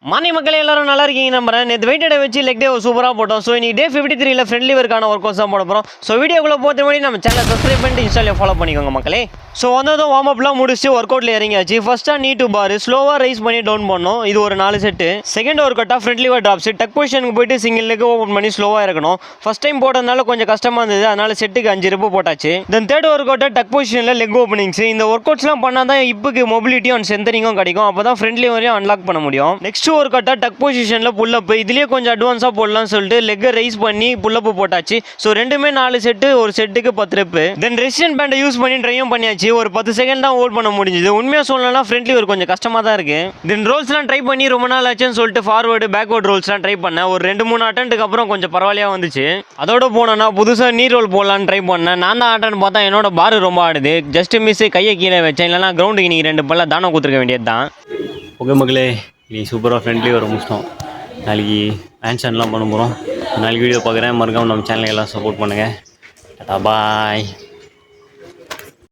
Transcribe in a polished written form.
Morning மக்களே எல்லாரும் நல்லா இருக்கீங்க நம்புறேன். நேற்று வெயிட்டை வச்சு லெக் டே சூப்பராக போட்டோம். ஸோ இன்னைக்கு டே 53 ஃப்ரெண்ட்லி ஒர்க்கான ஒர்க் அவுட்ஸ் தான் போட போகிறோம். ஸோ வீடியோக்குள்ளே போகிற முன்னாடி நம்ம சேனலை சப்ஸ்கிரைப் பண்ணிட்டு இன்ஸ்டாலே ஃபாலோ பண்ணிக்கோங்க மக்களே. ஸோ வந்ததும் வார்ம் அப்லாம் முடிச்சு ஒர்க் அவுட்டில் இறங்கியாச்சு. ஃபர்ஸ்ட்டாக நீ டு பார் ஸ்லோவாக ரைஸ் பண்ணி டவுன் பண்ணணும். இது ஒரு 4 செட்டு. செகண்ட் ஒர்க் அவுட்டாக ஃப்ரெண்ட்லி ஒர்க் ட்ராப்ஸ் டக் பொசிஷனுக்கு போயிட்டு சிங்கிள் லெக் ஓப்பன் பண்ணி ஸ்லோவாக இருக்கணும். ஃபர்ஸ்ட் டைம் போட்டதுனால கொஞ்சம் கஷ்டமாக இருந்தது, அதனால செட்டுக்கு 5 ரெப்பு போட்டாச்சு. தென் தேர்ட் ஒர்க் அவுட்டாக டக் பொசிஷனில் லெக் ஓப்பனிங்ஸ். இந்த ஒர்க் அவுட்ஸ்லாம் பண்ணால் தான் இப்புக்கு மொபிலிட்டியும் அண்ட் சென்டரிங்கும் கிடைக்கும். அப்போ தான் ஃப்ரெண்ட்லி வரையும் அன்லாக் பண்ண முடியும். நெக்ஸ்ட் ஒர்க் அவுட்டாக டக் பொசிஷனில் புல்லப். இதுலேயே கொஞ்சம் அட்வான்ஸாக போடலாம்னு சொல்லிட்டு லெக்கை ரைஸ் பண்ணி புல்லப் போட்டாச்சு. ஸோ ரெண்டுமே 4 செட்டு, ஒரு செட்டுக்கு 10 ரெப்பு. தென் ரெசிஸ்டன்ட் பேண்டை யூஸ் பண்ணி ட்ரையும் பண்ணியாச்சு. ஒரு 10 செகண்ட் தான் ஹோல்ட் பண்ண முடிஞ்சுது. உண்மையாக சொல்லலாம் ஃப்ரெண்ட்லி ஒரு கொஞ்சம் கஷ்டமாக தான் இருக்கு. தென் ரோல்ஸ்லாம் ட்ரை பண்ணி ரொம்ப நாள் ஆச்சுன்னு சொல்லிட்டு ஃபார்வர்டு பேக்வர்ட் ரோல்ஸ்லாம் ட்ரை பண்ணேன். ஒரு 2-3 அட்டன்ட்டுக்கு அப்புறம் கொஞ்சம் பரவாயில்லையா வந்துச்சு. அதோட போனேன்னா புதுசாக நீ ரோல் போடலான்னு ட்ரை பண்ணேன். நான் தான் ஆட்டன்னு பார்த்தா என்னோட பாரு ரொம்ப ஆடுது. ஜஸ்ட் மிஸ் கையை கீழே வச்சேன். இல்லைனா கிரவுண்டுக்கு நீங்கள் 2 பல்ல தானம் கொடுத்துருக்க வேண்டியது தான். ஓகே மக்களே, நீ சூப்பராக ஃப்ரெண்ட்லி வர முடிச்சிட்டோம். நாளைக்கு ஆன்சர்லாம் பண்ண போகிறோம். நாளைக்கு வீடியோ பார்க்குறேன். மறக்காம நம்ம சேனலுக்கு எல்லாம் சப்போர்ட் பண்ணுங்கள். டாடா பாய்.